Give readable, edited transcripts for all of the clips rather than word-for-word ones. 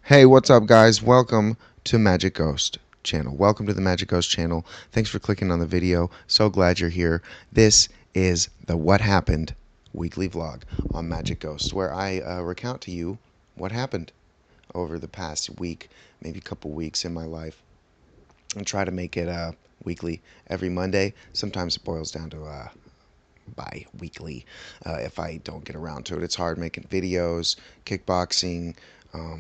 Hey, what's up, guys? Welcome to Magic Ghost channel. Welcome to the Magic Ghost channel. Thanks for clicking on the video. So glad you're here. This is the What Happened weekly vlog on Magic Ghost, where I recount to you what happened over the past week, maybe a couple weeks in my life, and try to make it weekly every Monday. Sometimes it boils down to bi-weekly if I don't get around to it. It's hard making videos, kickboxing,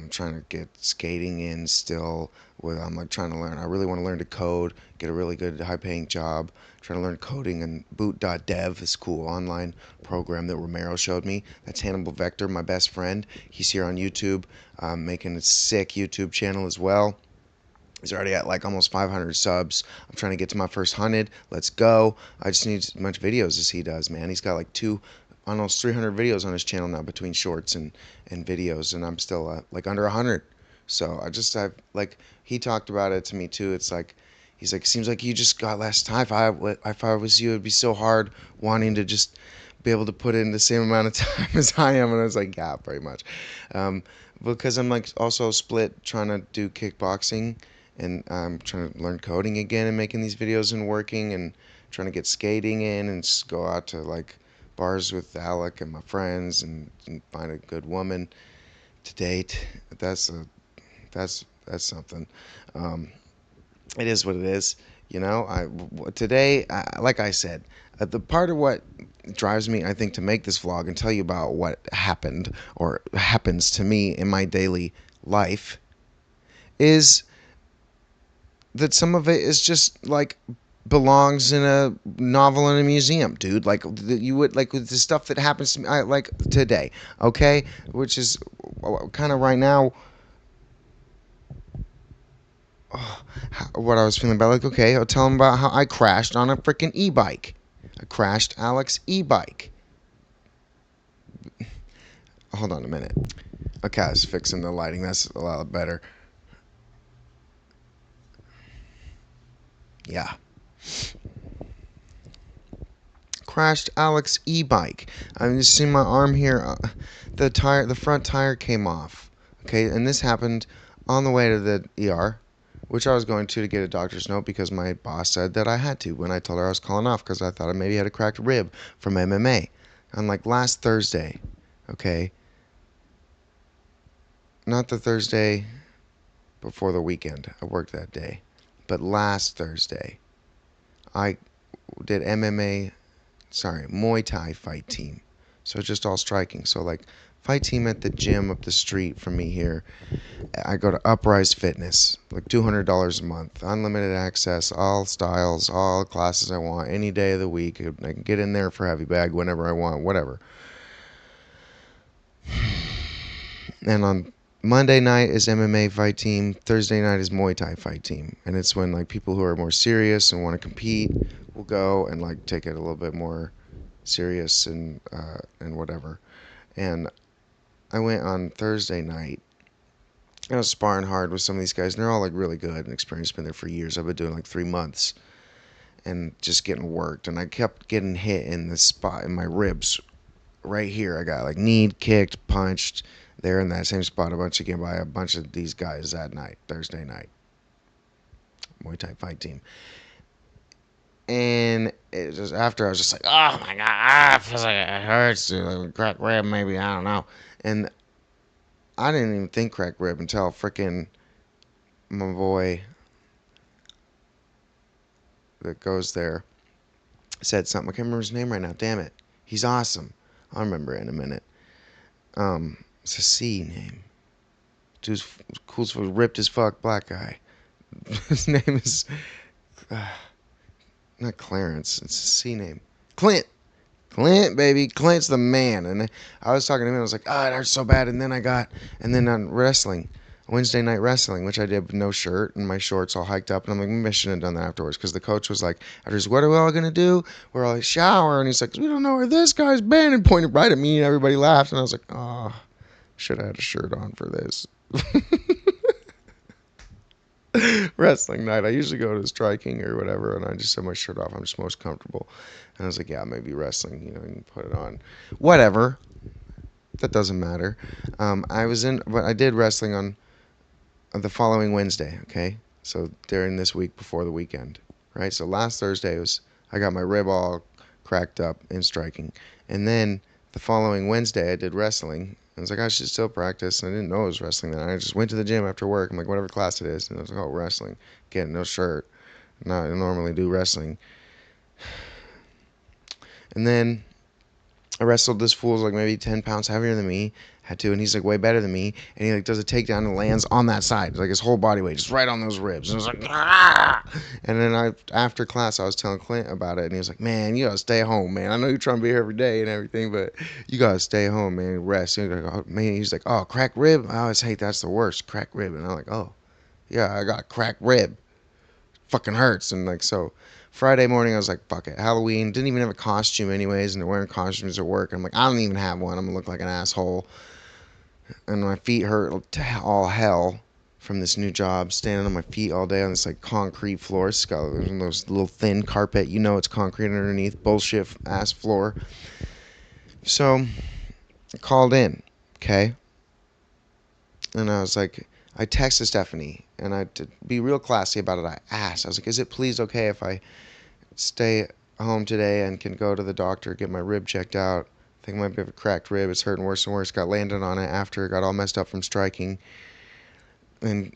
trying to get skating in still. I'm like trying to learn. I really want to learn to code, get a really good high-paying job. Trying to learn coding, and boot.dev is a cool online program that Romero showed me. That's Hannibal Vector, my best friend. He's here on YouTube, making a sick YouTube channel as well. He's already at like almost 500 subs. I'm trying to get to my first 100. Let's go. I just need as much videos as he does, man. He's got like almost 300 videos on his channel now between shorts and videos, and I'm still like under 100. So I've like, he talked about it to me too. It's like, he's like, seems like you just got less time. If I was you, it'd be so hard wanting to just be able to put in the same amount of time as I am. And I was like, yeah, pretty much. Because I'm like also split trying to do kickboxing, and I'm trying to learn coding again and making these videos and working and trying to get skating in and just go out to like bars with Alec and my friends and find a good woman to date. That's something. Um, it is what it is. Today, like I said, the part of what drives me, I think, to make this vlog and tell you about what happened or happens to me in my daily life is that some of it is just like belongs in a novel in a museum, dude. Like you would like with the stuff that happens to me, like today, okay, which is kind of right now. Oh, what I was feeling about, like, okay, I'll tell him about how I crashed on a freaking e-bike. I crashed Alex e-bike. Hold on a minute. Okay, I was fixing the lighting. That's a lot better. Yeah. Crashed Alex e-bike. I'm just seeing my arm here. The front tire came off. Okay, and this happened on the way to the ER, which I was going to get a doctor's note because my boss said that I had to when I told her I was calling off because I thought I maybe had a cracked rib from MMA. On like last Thursday, okay, not the Thursday before the weekend. I worked that day, but last Thursday, I did MMA. Sorry, Muay Thai fight team. So just all striking. So like fight team at the gym up the street from me here. I go to Uprise Fitness, like $200 a month, unlimited access, all styles, all classes I want, any day of the week. I can get in there for heavy bag whenever I want, whatever. And on Monday night is MMA fight team. Thursday night is Muay Thai fight team, and it's when like people who are more serious and want to compete will go and like take it a little bit more serious and whatever. And I went on Thursday night. I was sparring hard with some of these guys, and they're all like really good and experienced. Been there for years. I've been doing like 3 months, and just getting worked. And I kept getting hit in the spot in my ribs, right here. I got like kneed, kicked, punched. There in that same spot, a bunch again by a bunch of these guys that night, Thursday night, Muay Thai fight team. And it was after I was just like, oh my god, it feels like it hurts, dude. Like cracked rib, maybe, I don't know. And I didn't even think cracked rib until freaking my boy that goes there said something. I can't remember his name right now. Damn it, he's awesome. I'll remember it in a minute. It's a C name. Dude's cool as fuck, ripped as fuck, black guy. His name is not Clarence. It's a C name. Clint. Clint, baby. Clint's the man. And I was talking to him. I was like, oh, it hurts so bad. And then on wrestling, Wednesday night wrestling, which I did with no shirt and my shorts all hiked up. And I'm like, maybe I shouldn't have done that afterwards. Because the coach was like, afterwards, what are we all going to do? We're all like, shower. And he's like, we don't know where this guy's been. And pointed right at me. And everybody laughed. And I was like, oh, should have had a shirt on for this. Wrestling night. I usually go to striking or whatever, and I just have my shirt off. I'm just most comfortable. And I was like, yeah, maybe wrestling, you can put it on. Whatever. That doesn't matter. But I did wrestling on the following Wednesday, okay? So during this week before the weekend, right? So last Thursday was I got my rib all cracked up in striking, and then the following Wednesday I did wrestling. I was like, I should still practice, and I didn't know it was wrestling then. I just went to the gym after work. I'm like, whatever class it is, and I was like, oh, wrestling. Getting no shirt. Not I normally do wrestling, and then I wrestled this fool's like maybe 10 pounds heavier than me, had to, and he's like way better than me, and he like does a takedown and lands on that side, like his whole body weight, just right on those ribs, and I was like, ah! And then after class, I was telling Clint about it, and he was like, man, you gotta stay home, man. I know you're trying to be here every day and everything, but you gotta stay home, man, rest. And he's like, oh, man, he's like, oh, cracked rib? I always hate that's the worst, cracked rib. And I'm like, oh, yeah, I got a cracked rib. Fucking hurts. And like, so Friday morning I was like, fuck it, Halloween, didn't even have a costume anyways, and they're wearing costumes at work. I'm like, I don't even have one, I'm gonna look like an asshole. And my feet hurt to all hell from this new job, standing on my feet all day on this like concrete floor. It's got those little thin carpet, you know, it's concrete underneath, bullshit ass floor. So I called in, okay, and I was like, I texted Stephanie, and I, to be real classy about it, I asked, I was like, is it please okay if I stay home today and can go to the doctor, get my rib checked out? I think I might be a cracked rib. It's hurting worse and worse. Got landed on it after it got all messed up from striking, and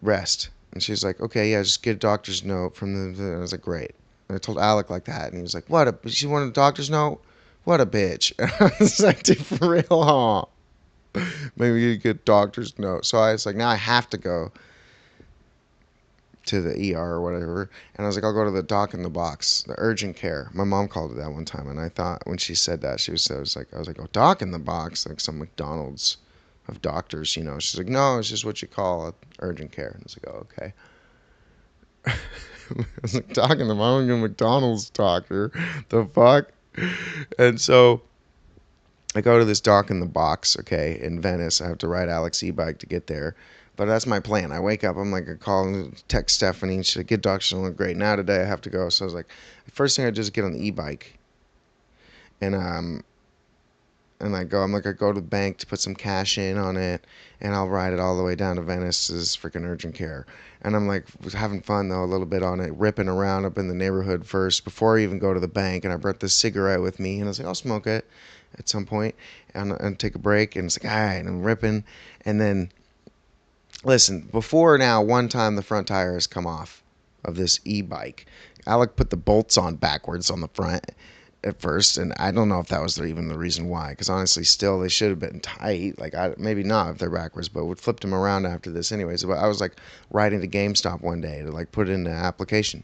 rest. And she's like, okay, yeah, just get a doctor's note from the. I was like, great. And I told Alec like that, and he was like, what? She wanted a doctor's note? What a bitch. And I was like, dude, for real, huh? Maybe you get a doctor's note. So I was like, now I have to go to the ER or whatever. And I was like, I'll go to the doc in the box, the urgent care. My mom called it that one time, and I thought when she said that, I was like, oh, doc in the box, like some McDonald's of doctors, you know. She's like, no, it's just what you call urgent care. And I was like, oh, okay. I was like, doc in the box, I'm a McDonald's doctor. The fuck? And so I go to this dock in the box, okay, in Venice. I have to ride Alex e-bike to get there. But that's my plan. I wake up, I'm like, I call and text Stephanie, and she's like, get doctor, she'll look great. Now today I have to go. So I was like, the first thing I just get on the e-bike. And I go, I'm like, I go to the bank to put some cash in on it, and I'll ride it all the way down to Venice's freaking urgent care. And I'm like, was having fun though, a little bit on it, ripping around up in the neighborhood first before I even go to the bank. And I brought this cigarette with me, and I was like, I'll smoke it at some point and take a break. And it's like, all right, and I'm ripping. And then, listen, before now, one time the front tire has come off of this e-bike. Alec put the bolts on backwards on the front at first, and I don't know if that was even the reason why, because honestly, still, they should have been tight. Like, maybe not if they're backwards, but we flipped them around after this anyways. But I was like riding to GameStop one day to like put it in an application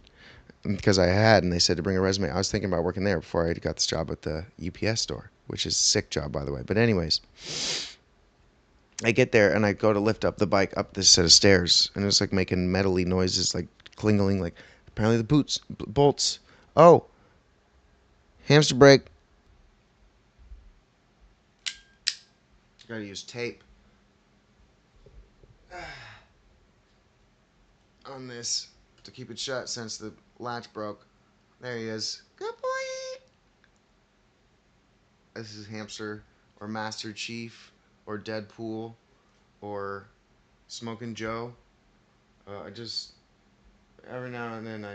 because I had, and they said to bring a resume. I was thinking about working there before I got this job at the UPS store, which is a sick job, by the way. But anyways, I get there and I go to lift up the bike up this set of stairs, and it's like making metally noises, like klingling, like apparently the bolts. Oh, hamster brake. Gotta use tape on this to keep it shut since the latch broke. There he is. Good boy. This is Hamster or Master Chief or Deadpool or Smoking Joe. I just every now and then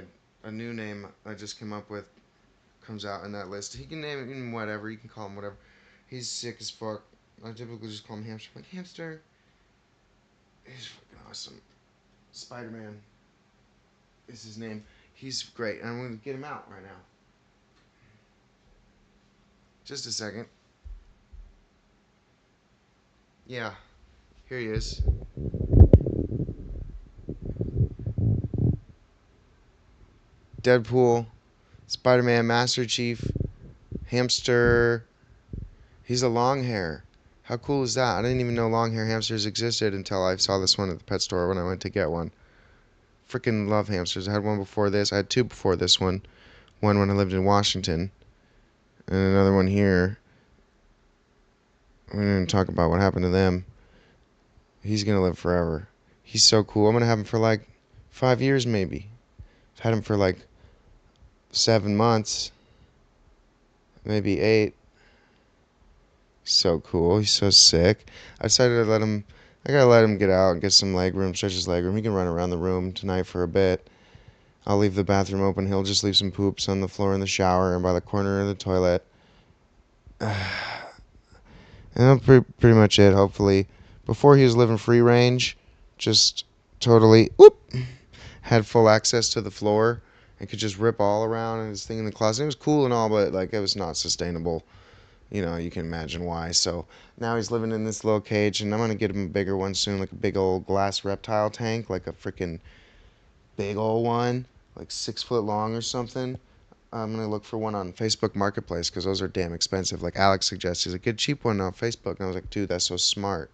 a new name I just came up with comes out in that list. He can name him whatever. You can call him whatever. He's sick as fuck. I typically just call him Hamster. Like Hamster. He's fucking awesome. Spider-Man is his name. He's great, and I'm going to get him out right now. Just a second. Yeah, here he is. Deadpool, Spider-Man, Master Chief, Hamster. He's a long hair. How cool is that? I didn't even know long hair hamsters existed until I saw this one at the pet store when I went to get one. Freaking love hamsters. I had one before this. I had two before this one. One when I lived in Washington, and another one here. We're going to talk about what happened to them. He's going to live forever. He's so cool. I'm going to have him for like 5 years maybe. I've had him for like 7 months. Maybe 8. So cool. He's so sick. I decided to let him. I gotta let him get out and get some leg room, stretch his leg room. He can run around the room tonight for a bit. I'll leave the bathroom open. He'll just leave some poops on the floor in the shower and by the corner of the toilet. And that's pretty much it, hopefully. Before he was living free range, just totally, had full access to the floor and could just rip all around and his thing in the closet. It was cool and all, but like it was not sustainable. You can imagine why. So now he's living in this little cage, and I'm gonna get him a bigger one soon, like a big old glass reptile tank, like a freaking big old one, like 6 foot long or something. I'm gonna look for one on Facebook Marketplace because those are damn expensive. Like Alex suggests, he's like, get a cheap one on Facebook, and I was like, dude, that's so smart.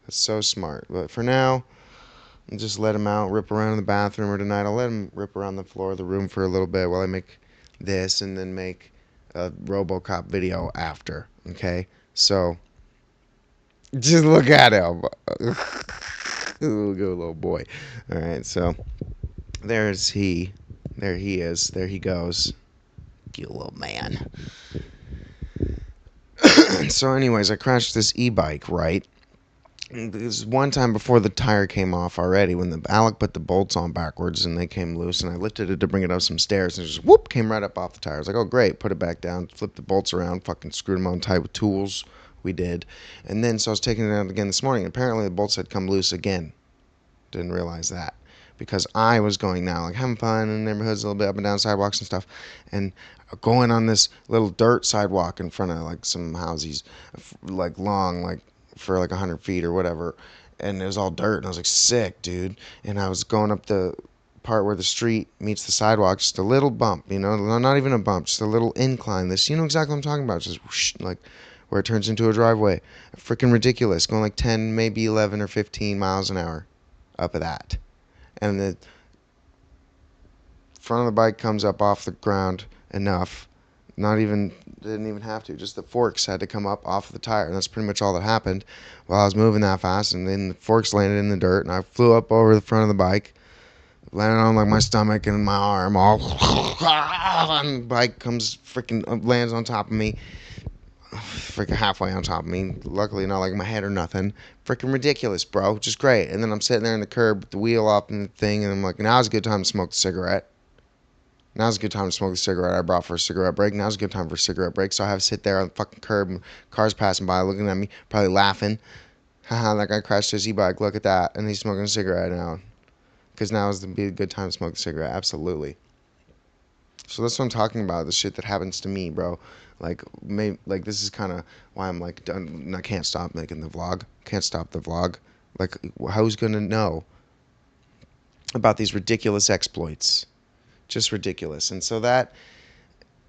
That's so smart. But for now, I'll just let him out, rip around in the bathroom, or tonight I'll let him rip around the floor of the room for a little bit while I make this and then make a RoboCop video after. Okay, so just look at him. Good little boy. All right, so there's he. There he is. There he goes. You little man. So, anyways, I crashed this e-bike, right? This one time before the tire came off already, when the Alec put the bolts on backwards and they came loose, and I lifted it to bring it up some stairs, and it just whoop came right up off the tire. I was like, oh great, put it back down, flipped the bolts around, fucking screwed them on tight with tools. We did, and then so I was taking it out again this morning. And apparently the bolts had come loose again. Didn't realize that because I was going now, like having fun in the neighborhoods, a little bit up and down sidewalks and stuff, and going on this little dirt sidewalk in front of like some houses, like long, like for like 100 feet or whatever, and it was all dirt, and I was like, sick, dude. And I was going up the part where the street meets the sidewalk, just a little bump, not even a bump, just a little incline. This, you know exactly what I'm talking about, just whoosh, like where it turns into a driveway. Freaking ridiculous, going like 10, maybe 11 or 15 miles an hour up of that. And the front of the bike comes up off the ground enough. Didn't even have to. Just the forks had to come up off of the tire. And that's pretty much all that happened while I was moving that fast. And then the forks landed in the dirt, and I flew up over the front of the bike, landed on like my stomach and my arm, all. And the bike comes lands on top of me. Freaking halfway on top of me. Luckily, not like my head or nothing. Freaking ridiculous, bro. Just great. And then I'm sitting there in the curb with the wheel up and the thing, and I'm like, now's a good time to smoke the cigarette. Now's a good time to smoke the cigarette I brought for a cigarette break. Now's a good time for a cigarette break. So I have to sit there on the fucking curb, and cars passing by looking at me, probably laughing. Haha, that guy crashed his e-bike. Look at that. And he's smoking a cigarette now. Because now is be a good time to smoke a cigarette. Absolutely. So that's what I'm talking about. The shit that happens to me, bro. Like this is kind of why I'm like done. I can't stop making the vlog. Can't stop the vlog. Like, who's gonna know about these ridiculous exploits? Just ridiculous. And so that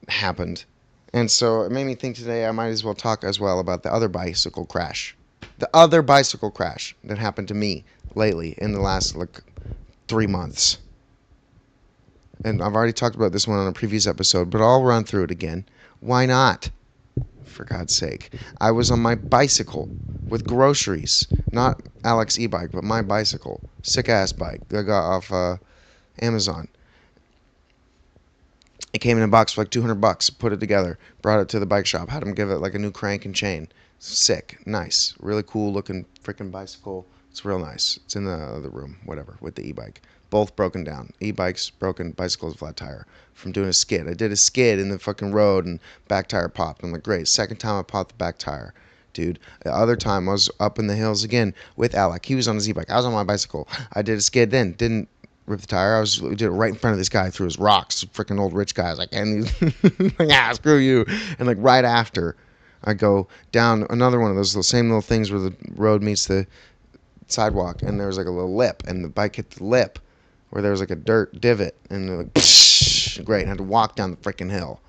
happened. And so it made me think today I might as well talk as well about the other bicycle crash. The other bicycle crash that happened to me lately in the last like 3 months. And I've already talked about this one on a previous episode, but I'll run through it again. Why not? For God's sake. I was on my bicycle with groceries. Not Alex e-bike, but my bicycle. Sick-ass bike that I got off Amazon. It came in a box for like $200. Put it together. Brought it to the bike shop. Had them give it like a new crank and chain. Sick. Nice. Really cool looking freaking bicycle. It's real nice. It's in the other room. Whatever. With the e-bike. Both broken down. E-bikes broken, bicycles flat tire. From doing a skid. I did a skid in the fucking road and back tire popped. I'm like, great. Second time I popped the back tire. Dude. The other time I was up in the hills again with Alec. He was on his e-bike. I was on my bicycle. I did a skid then. Didn't rip the tire. Did it right in front of this guy through his rocks. Freaking old rich guy. I was like, and he's like, ah, screw you. And like right after, I go down another one of those same little things where the road meets the sidewalk, and there was like a little lip, and the bike hit the lip where there was like a dirt divot, and like, psh, great. I had to walk down the freaking hill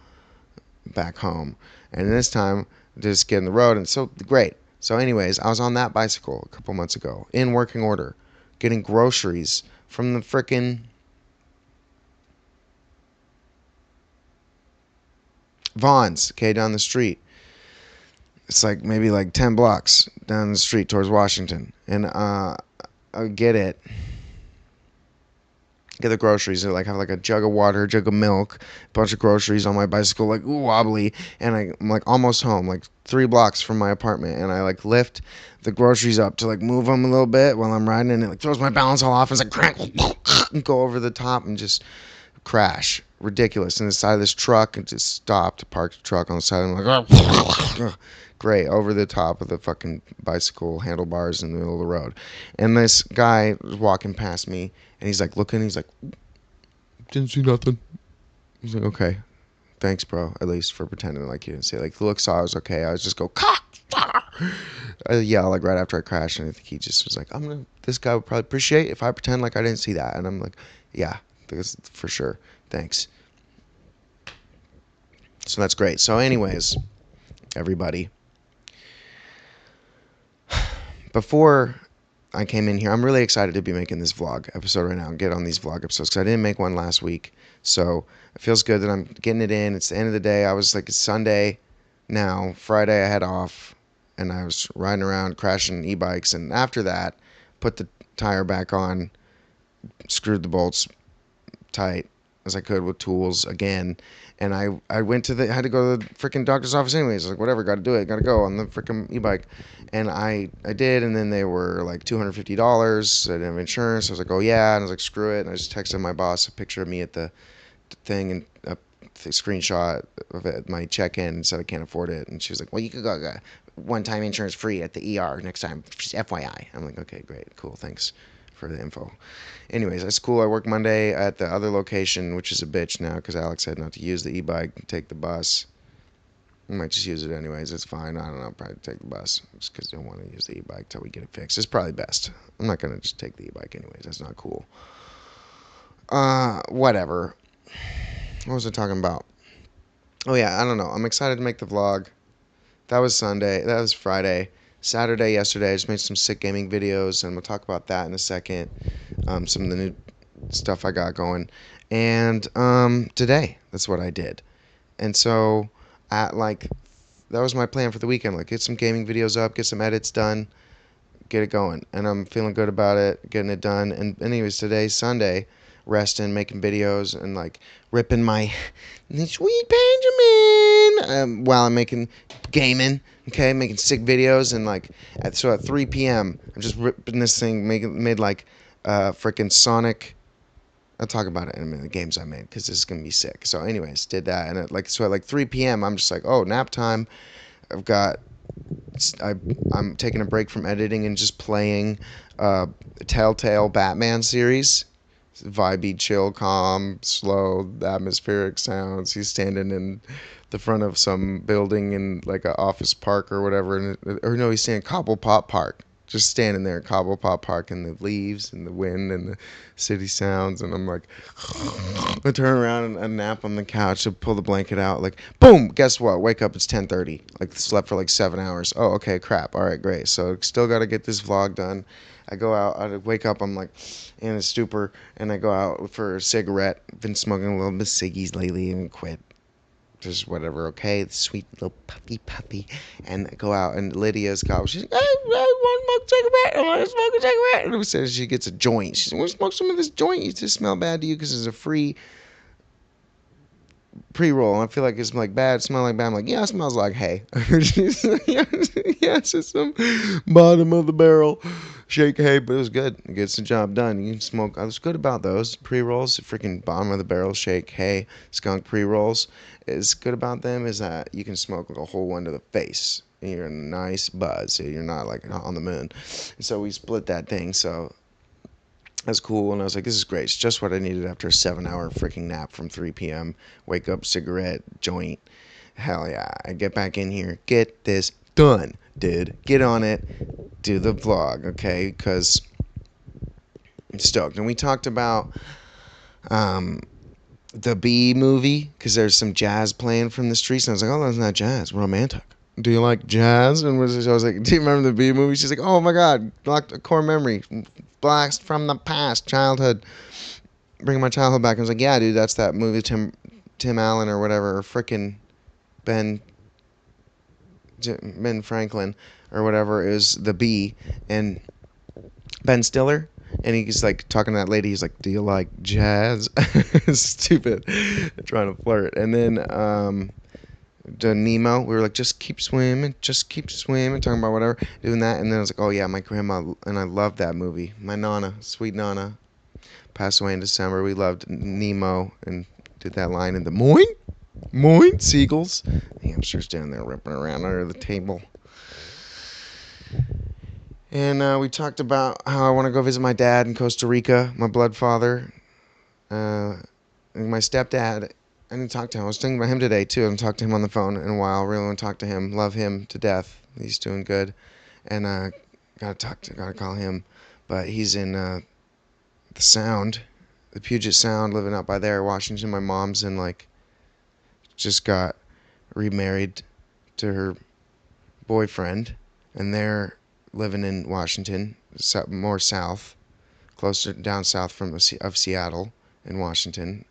back home. And this time, just get in the road, and so great. So anyways, I was on that bicycle a couple months ago in working order, getting groceries from the frickin' Vaughn's, okay, down the street. It's like maybe like 10 blocks down the street towards Washington. And I get it. get the groceries and like have like a jug of water, a jug of milk, a bunch of groceries on my bicycle, like wobbly, and I'm like almost home, like 3 blocks from my apartment, and I like lift the groceries up to like move them a little bit while I'm riding, and it like throws my balance all off, and it's like and go over the top and just crash. Ridiculous. And the side of this truck and just stopped, parked the truck on the side, and I'm like, oh, great, over the top of the fucking bicycle handlebars in the middle of the road. And this guy was walking past me, and he's like looking, he's like, didn't see nothing. He's like, okay, thanks, bro, at least for pretending like you didn't see it. Like, the look saw I was okay. I was just go, I yell like right after I crashed, and I think he just was like, this guy would probably appreciate if I pretend like I didn't see that. And I'm like, yeah, that's for sure. Thanks. So that's great. So anyways, everybody, before I came in here, I'm really excited to be making this vlog episode right now and get on these vlog episodes because I didn't make one last week. So it feels good that I'm getting it in. It's the end of the day. I was like, it's Sunday now. Friday I had off, and I was riding around crashing e-bikes. And after that, put the tire back on, screwed the bolts tight as I could with tools again. And I went to I had to go to the freaking doctor's office anyways. Like, whatever, got to do it. Got to go on the freaking e-bike. And I did, and then they were like $250. I didn't have insurance. I was like, oh yeah. And I was like, screw it. And I just texted my boss a picture of me at the thing and a screenshot of it, my check-in, and said I can't afford it. And she was like, well, you could go one-time insurance free at the ER next time, just FYI. I'm like, okay, great, cool, thanks for the info. Anyways, that's cool. I work Monday at the other location, which is a bitch now because Alex said not to use the e-bike and take the bus. I might just use it anyways. It's fine. I don't know. Probably take the bus just because I don't want to use the e-bike till we get it fixed. It's probably best. I'm not going to just take the e-bike anyways. That's not cool. Whatever. What was I talking about? Oh, yeah. I don't know. I'm excited to make the vlog. That was Sunday. That was Friday. Saturday, yesterday, I just made some sick gaming videos, and we'll talk about that in a second. Some of the new stuff I got going. And today, that's what I did. And so, that was my plan for the weekend. Like, get some gaming videos up, get some edits done, get it going. And I'm feeling good about it, getting it done. And anyways, today's Sunday, resting, making videos, and like ripping my sweet Benjamin while I'm making gaming. Okay, making sick videos, and like at 3 p.m. I'm just ripping this thing, made like freaking Sonic. I'll talk about it in a minute, the games I made, because this is gonna be sick. So anyways, did that, and at like 3 p.m. I'm just like, oh, nap time. I'm taking a break from editing and just playing Telltale Batman series. Vibey, chill, calm, slow, atmospheric sounds. He's standing in the front of some building in like an office park or whatever, or no, he's standing Cobblepot Park, just standing there at Cobblepot Park, and the leaves and the wind and the city sounds, and I'm like, I turn around and nap on the couch to pull the blanket out, like, boom, guess what? Wake up, it's 10:30. Like, slept for like 7 hours. Oh, okay, crap. All right, great. So still got to get this vlog done. I go out, I wake up, I'm like in a stupor, and I go out for a cigarette. Been smoking a little bit of ciggies lately and quit. Just whatever, okay? The sweet little puppy. And I go out, and Lydia's got, she's like, I want to smoke a cigarette. I want to smoke a cigarette. And it says she gets a joint. She's like, I want to smoke some of this joint. You just smell bad to you because it's a free pre-roll. And I feel like it's like bad, smell like bad. I'm like, yeah, it smells like hay. Yeah, it's just some bottom of the barrel shake hay, but it was good. It gets the job done. You can smoke. I was good about those pre-rolls. Freaking bottom of the barrel shake hay skunk pre-rolls. Is good about them is that you can smoke like a whole one to the face. And you're in a nice buzz. So you're not like on the moon. And so we split that thing. So that's cool. And I was like, this is great. It's just what I needed after a 7-hour freaking nap from 3 p.m. Wake up, cigarette, joint. Hell yeah. I get back in here. Get this done, dude. Get on it. Do the vlog, okay? Because I'm stoked. And we talked about the Bee movie, because there's some jazz playing from the streets. And I was like, oh, that's not jazz. Romantic. Do you like jazz? And I was like, do you remember the Bee movie? She's like, oh my God, blocked a core memory. Blast from the past, childhood. Bringing my childhood back. I was like, yeah, dude, that's that movie, Tim Allen or whatever, or frickin' Ben Franklin or whatever is the Bee, and Ben Stiller. And he's like talking to that lady. He's like, "Do you like jazz?" Stupid, trying to flirt. And then to Nemo, we were like, just keep swimming, talking about whatever, doing that. And then I was like, oh yeah, my grandma, and I loved that movie. My Nana, sweet Nana, passed away in December. We loved Nemo and did that line in the moin, moin, seagulls. The hamster's down there ripping around under the table. And we talked about how I want to go visit my dad in Costa Rica, my blood father. And my stepdad, I didn't talk to him. I was thinking about him today, too. I haven't talked to him on the phone in a while. Really want to talk to him. Love him to death. He's doing good. And gotta call him. But he's in the Sound, the Puget Sound, living out by there, Washington. My mom's in, like, just got remarried to her boyfriend. And they're living in Washington, more south, closer down south of Seattle in Washington.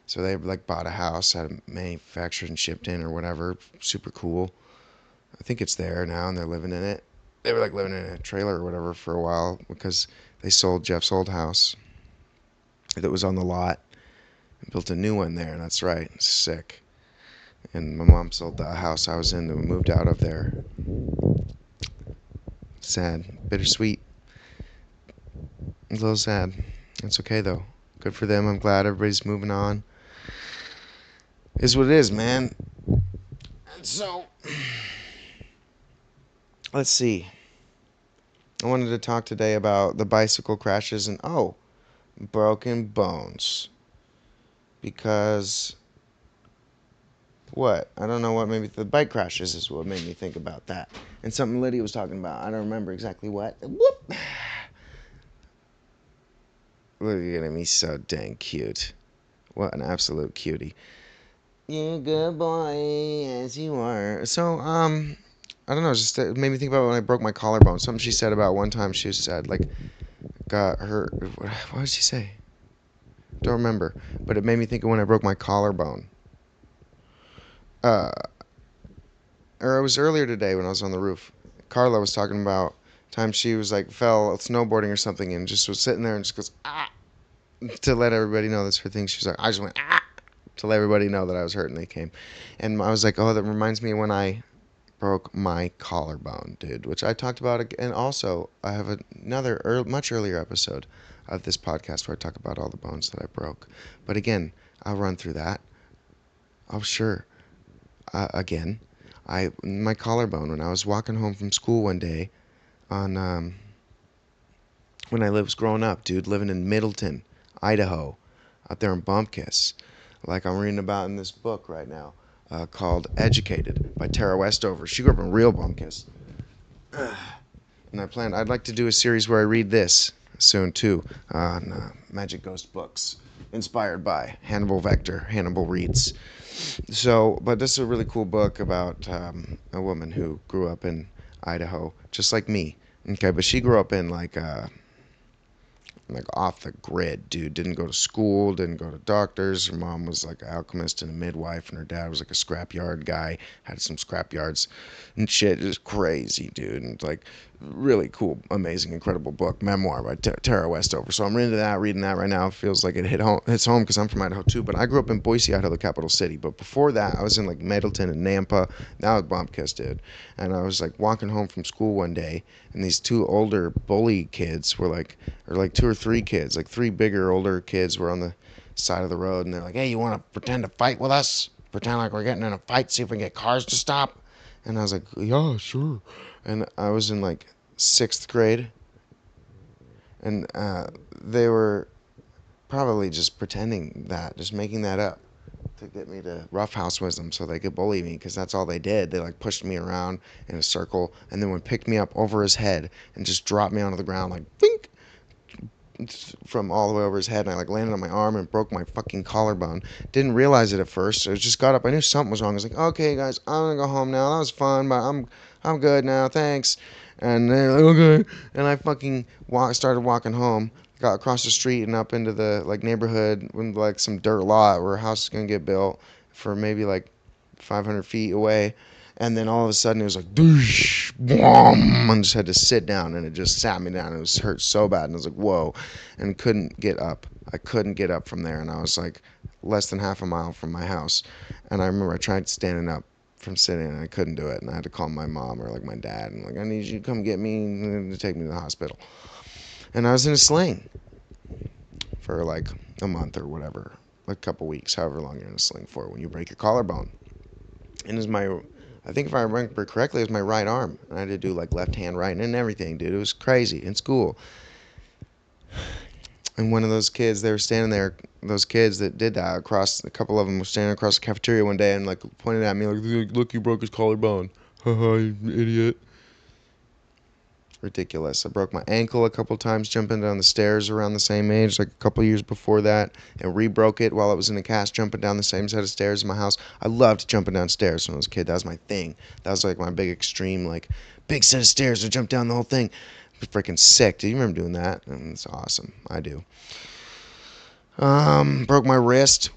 So they like bought a house, had it manufactured and shipped in or whatever. Super cool. I think it's there now, and they're living in it. They were like living in a trailer or whatever for a while because they sold Jeff's old house that was on the lot and built a new one there. That's right. Sick. And my mom sold the house I was in and moved out of there. Sad. Bittersweet. A little sad. It's okay, though. Good for them. I'm glad everybody's moving on. Is what it is, man. And so, let's see. I wanted to talk today about the bicycle crashes and, broken bones. Because, what? I don't know what made me, the bike crashes is what made me think about that. And something Lydia was talking about. I don't remember exactly what. Whoop! Look at me, so dang cute. What an absolute cutie. You're a good boy, as you are. So, I don't know, just it made me think about when I broke my collarbone. Something she said about one time she said, like, got hurt. What did she say? Don't remember. But it made me think of when I broke my collarbone. Or it was earlier today when I was on the roof. Carla was talking about time she was like, fell snowboarding or something and just was sitting there and just goes, ah, to let everybody know that's her thing. She was like, I just went, ah, to let everybody know that I was hurt, and they came. And I was like, oh, that reminds me of when I broke my collarbone, dude, which I talked about. And also, I have another much earlier episode of this podcast where I talk about all the bones that I broke. But again, I'll run through that. Oh, sure. Again, my collarbone, when I was walking home from school one day on, when I was growing up, dude, living in Middleton, Idaho, out there in Bumpkiss, like I'm reading about in this book right now, called Educated by Tara Westover. She grew up in real Bumpkiss. And I'd like to do a series where I read this soon too, on Magic Ghost books, inspired by Hannibal Reads. So, but this is a really cool book about a woman who grew up in Idaho, just like me. Okay, but she grew up in like off the grid, dude. Didn't go to school, didn't go to doctors. Her mom was like an alchemist and a midwife, and her dad was like a scrapyard guy, had some scrapyards and shit. Just crazy, dude. And like really cool, amazing, incredible book, memoir by Tara Westover. So I'm reading that right now. It feels like it hits home because I'm from Idaho too. But I grew up in Boise, Idaho, the capital city. But before that, I was in like Middleton and Nampa. Now it's Bumpkiss, dude. And I was like walking home from school one day, and these two older bully kids were like, or like two or three kids, like three bigger, older kids were on the side of the road, and they're like, hey, you want to pretend to fight with us? Pretend like we're getting in a fight, see if we can get cars to stop? And I was like, yeah, sure. And I was in like 6th grade, and they were probably just pretending that, just making that up to get me to roughhouse with them so they could bully me, because that's all they did. They like pushed me around in a circle and then would pick me up over his head and just drop me onto the ground like bink, from all the way over his head, and I like landed on my arm and broke my fucking collarbone. Didn't realize it at first. I just got up. I knew something was wrong. I was like, okay guys, I'm gonna go home now. That was fun, but I'm good now, thanks. And they're like, okay. And I fucking started walking home. Got across the street and up into the like neighborhood with like some dirt lot where a house is gonna get built for maybe like 500 feet away. And then all of a sudden it was like, doosh, boom, and just had to sit down, and it just sat me down. It was hurt so bad, and I was like, whoa, and couldn't get up. I couldn't get up from there, and I was like less than half a mile from my house. And I remember I tried standing up from sitting, and I couldn't do it, and I had to call my mom or like my dad, and like, I need you to come get me and to take me to the hospital. And I was in a sling for like a month or whatever, a couple weeks, however long you're in a sling for when you break your collarbone. And it was I think if I remember correctly, it was my right arm. And I had to do like left hand, right, and everything, dude. It was crazy in school. And one of those kids, they were standing there, those kids that did that across, a couple of them were standing across the cafeteria one day and like pointed at me like, look, you broke his collarbone. Haha, you idiot. Ridiculous. I broke my ankle a couple times jumping down the stairs around the same age, like a couple years before that, and re-broke it while I was in a cast jumping down the same set of stairs in my house. I loved jumping down stairs when I was a kid. That was my thing. That was like my big extreme, like big set of stairs to jump down the whole thing. Freaking sick. Do you remember doing that? It's awesome. I do. Broke my wrist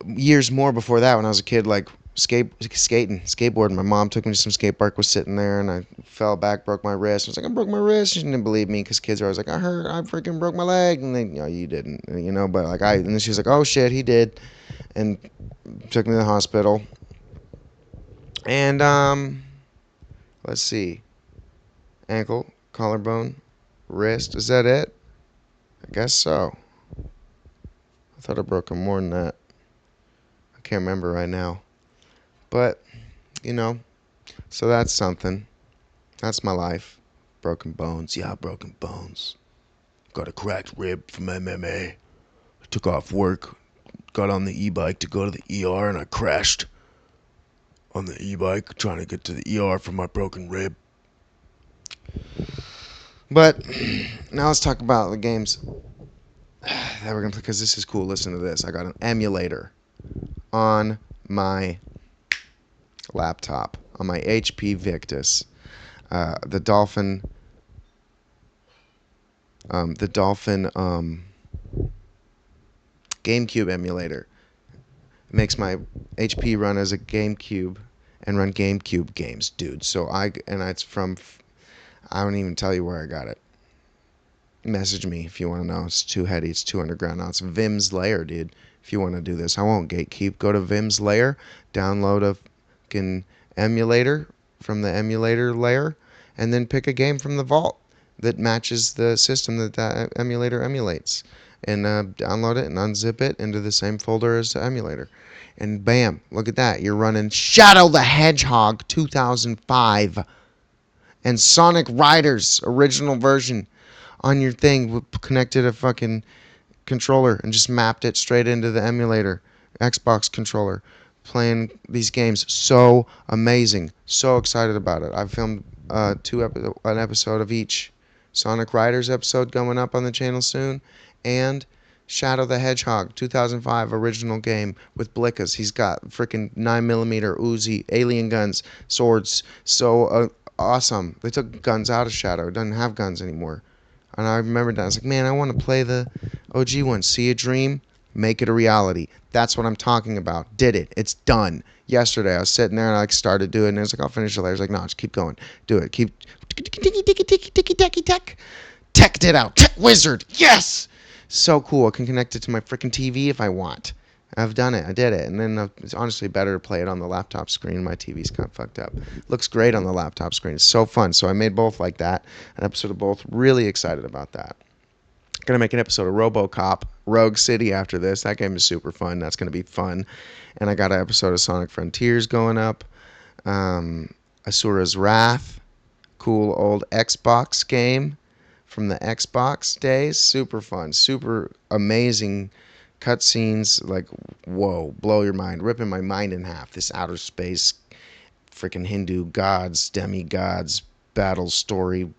years more before that when I was a kid, like skateboarding. My mom took me to some skate park, was sitting there, and I fell back, broke my wrist. I was like, I broke my wrist. She didn't believe me because kids are always like, I freaking broke my leg, and they, you didn't, but like and then she was like, oh shit, he did, and took me to the hospital. And let's see, ankle, collarbone, wrist. Is that it? I guess so. I thought I broke more than that. I can't remember right now. But, so that's something. That's my life. Broken bones. Yeah, broken bones. Got a cracked rib from MMA. I took off work, got on the e-bike to go to the ER, and I crashed on the e-bike trying to get to the ER for my broken rib. But now let's talk about the games that we're going to play, because this is cool. Listen to this. I got an emulator on my laptop, on my HP Victus. The Dolphin GameCube emulator. It makes my HP run as a GameCube and run GameCube games, dude. So it's from, I don't even tell you where I got it. Message me if you want to know. It's too heady. It's too underground now. It's Vim's Lair, dude. If you want to do this, I won't gatekeep. Go to Vim's Lair, download a fucking emulator from the emulator layer, and then pick a game from the vault that matches the system that emulator emulates, and download it and unzip it into the same folder as the emulator, and bam, look at that. You're running Shadow the Hedgehog 2005 and Sonic Riders original version on your thing, connected a fucking controller and just mapped it straight into the emulator Xbox controller, playing these games. So amazing. So excited about it. I've filmed an episode of each. Sonic Riders episode going up on the channel soon, and Shadow the Hedgehog 2005 original game with Blickas. He's got freaking 9mm Uzi, alien guns, swords. So awesome. They took guns out of Shadow. It doesn't have guns anymore. And I remember that. I was like, man, I want to play the OG one. See a dream, make it a reality. That's what I'm talking about. Did it. It's done. Yesterday, I was sitting there and I started doing it, and I was like, I'll finish it later. I was like, no, just keep going. Do it. Keep teched it out. Tech wizard. Yes! So cool. I can connect it to my freaking TV if I want. I've done it. I did it. And then it's honestly better to play it on the laptop screen. My TV's kind of fucked up. Looks great on the laptop screen. It's so fun. So I made both like that. An episode of both. Really excited about that. Gonna make an episode of RoboCop Rogue City after this. That game is super fun. That's gonna be fun. And I got an episode of Sonic Frontiers going up. Asura's Wrath. Cool old Xbox game from the Xbox days. Super fun. Super amazing cutscenes, like, whoa, blow your mind, ripping my mind in half. This outer space, freaking Hindu gods, demigods, battle story,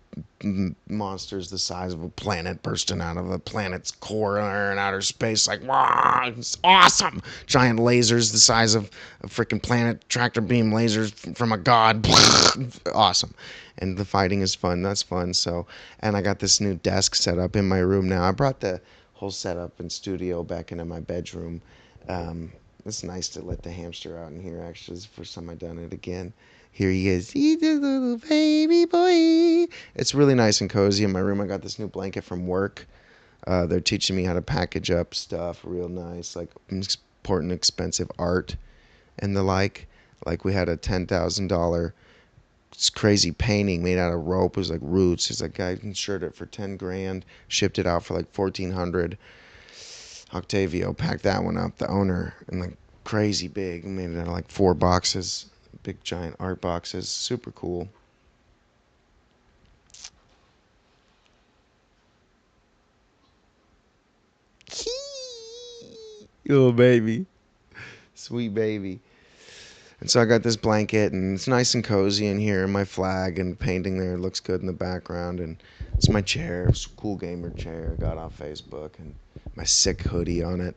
monsters the size of a planet bursting out of a planet's core in outer space, like, wow, it's awesome. Giant lasers the size of a freaking planet, tractor beam lasers from a god. Awesome. And the fighting is fun. That's fun. So, and I got this new desk set up in my room now. I brought the whole setup and studio back into my bedroom. It's nice to let the hamster out in here. Actually, it's the first time I've done it again. Here he is. He's a little baby boy. It's really nice and cozy in my room. I got this new blanket from work. They're teaching me how to package up stuff real nice, like important, expensive art and the like. Like we had a $10,000 crazy painting made out of rope. It was like roots. He's like, I insured it for 10 grand, shipped it out for like 1,400. Octavio packed that one up, the owner, and like crazy big. Made it out of like 4 boxes, big giant art boxes. Super cool. Little baby, sweet baby. And so I got this blanket, and it's nice and cozy in here, and my flag and painting there looks good in the background, and it's my chair, it's a cool gamer chair I got off Facebook, and my sick hoodie on it.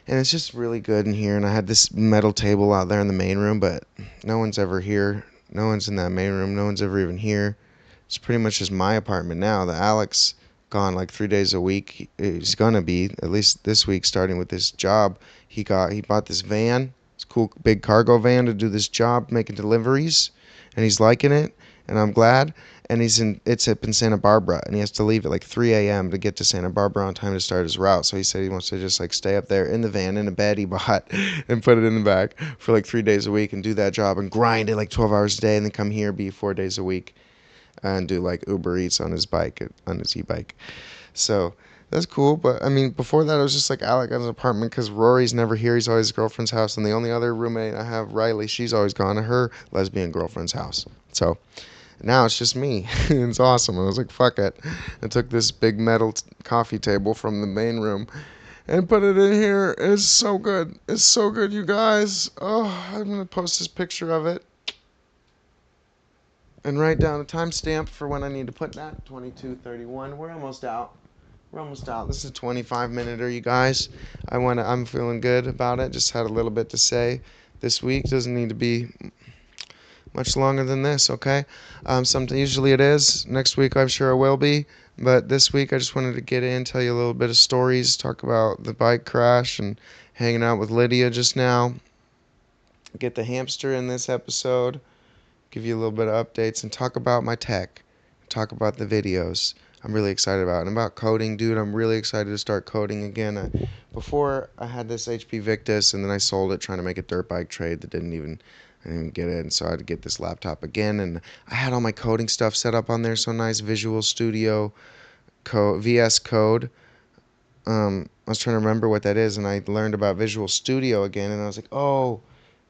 And it's just really good in here, and I had this metal table out there in the main room, but no one's ever here. No one's in that main room. No one's ever even here. It's pretty much just my apartment now. The Alex gone like 3 days a week. He's gonna be at least this week, starting with this job. He bought this van, this cool big cargo van to do this job, making deliveries, and he's liking it, and I'm glad. And it's up in Santa Barbara, and he has to leave at like 3 a.m. to get to Santa Barbara on time to start his route. So he said he wants to just like stay up there in the van in a bed he bought and put it in the back for like 3 days a week and do that job and grind it like 12 hours a day, and then come here, be 4 days a week, and do like Uber Eats on his bike, on his e-bike. So that's cool. But I mean, before that, I was just like Alec at his apartment because Rory's never here. He's always at his girlfriend's house, and the only other roommate I have, Riley, she's always gone to her lesbian girlfriend's house. So now it's just me. It's awesome. I was like, fuck it. I took this big metal coffee table from the main room and put it in here. It's so good. It's so good, you guys. Oh, I'm gonna post this picture of it and write down a timestamp for when I need to put that. 22:31. We're almost out. We're almost out. This is a 25-minute, you guys. I'm feeling good about it. Just had a little bit to say this week. Doesn't need to be much longer than this, okay? Usually it is. Next week I'm sure it will be. But this week I just wanted to get in, tell you a little bit of stories, talk about the bike crash and hanging out with Lydia just now. Get the hamster in this episode. Give you a little bit of updates and talk about my tech. Talk about the videos I'm really excited about. And about coding, dude, I'm really excited to start coding again. Before I had this HP Victus and then I sold it trying to make a dirt bike trade that I didn't even get it. And so I had to get this laptop again. And I had all my coding stuff set up on there so nice. Visual Studio Code, VS Code. I was trying to remember what that is, and I learned about Visual Studio again, and I was like, oh,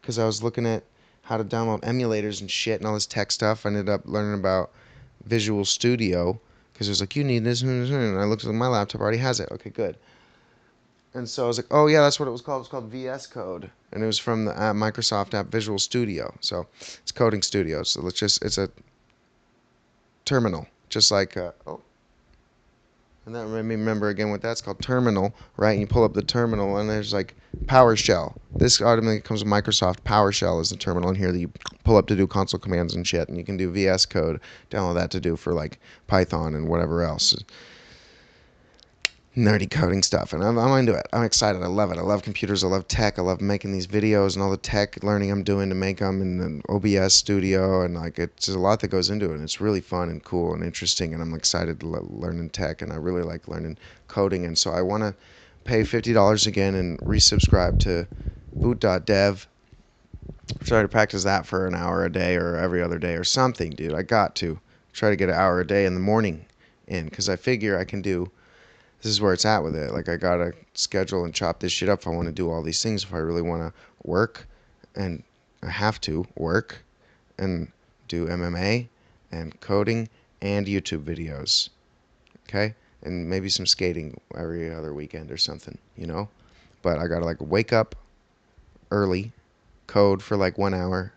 because I was looking at how to download emulators and shit and all this tech stuff. I ended up learning about Visual Studio because it was like, you need this, and I looked at my laptop, already has it. Okay, good. And so I was like, oh yeah, that's what it was called. It was called VS Code, and it was from the Microsoft app Visual Studio. So it's coding studio. So it's a terminal, just like and that made me remember again what that's called, terminal, right? And you pull up the terminal, and there's like PowerShell. This automatically comes with Microsoft. PowerShell is the terminal in here that you pull up to do console commands and shit. And you can do VS Code, download that to do for like Python and whatever else. Nerdy coding stuff, and I'm into it. I'm excited. I love it. I love computers. I love tech. I love making these videos and all the tech learning I'm doing to make them in the OBS studio, and like it's a lot that goes into it. And it's really fun and cool and interesting, and I'm excited to learn in tech, and I really like learning coding, and so I want to pay $50 again and resubscribe to boot.dev. Try to practice that for an hour a day or every other day or something, dude. I got to try to get an hour a day in the morning in, because I figure I can do. This is where it's at with it. Like, I gotta schedule and chop this shit up if I want to do all these things. If I really want to work, and I have to work and do MMA and coding and YouTube videos, okay? And maybe some skating every other weekend or something, you know? But I gotta, like, wake up early, code for, like, 1 hour,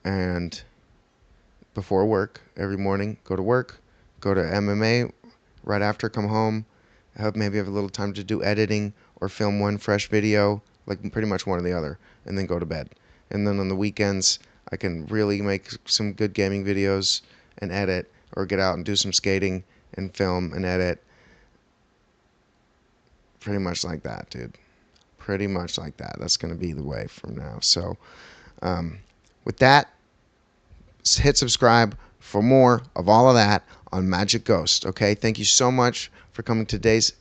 and before work every morning, go to work, go to MMA, right after, come home, maybe have a little time to do editing or film one fresh video, like pretty much one or the other, and then go to bed. And then on the weekends, I can really make some good gaming videos and edit, or get out and do some skating and film and edit. Pretty much like that, dude. Pretty much like that. That's going to be the way from now. So, With that, hit subscribe for more of all of that on Magic Ghost. Okay, thank you so much for coming to this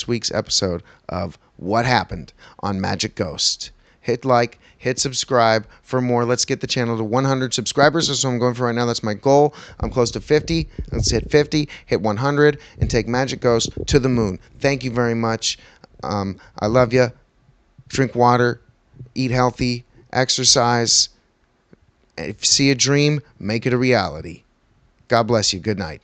week's episode of What Happened on Magic Ghost. Hit like, hit subscribe for more. Let's get the channel to 100 subscribers. That's what I'm going for right now. That's my goal. I'm close to 50. Let's hit 50, hit 100, and take Magic Ghost to the moon. Thank you very much. I love you. Drink water, eat healthy, exercise. If you see a dream, make it a reality. God bless you. Good night.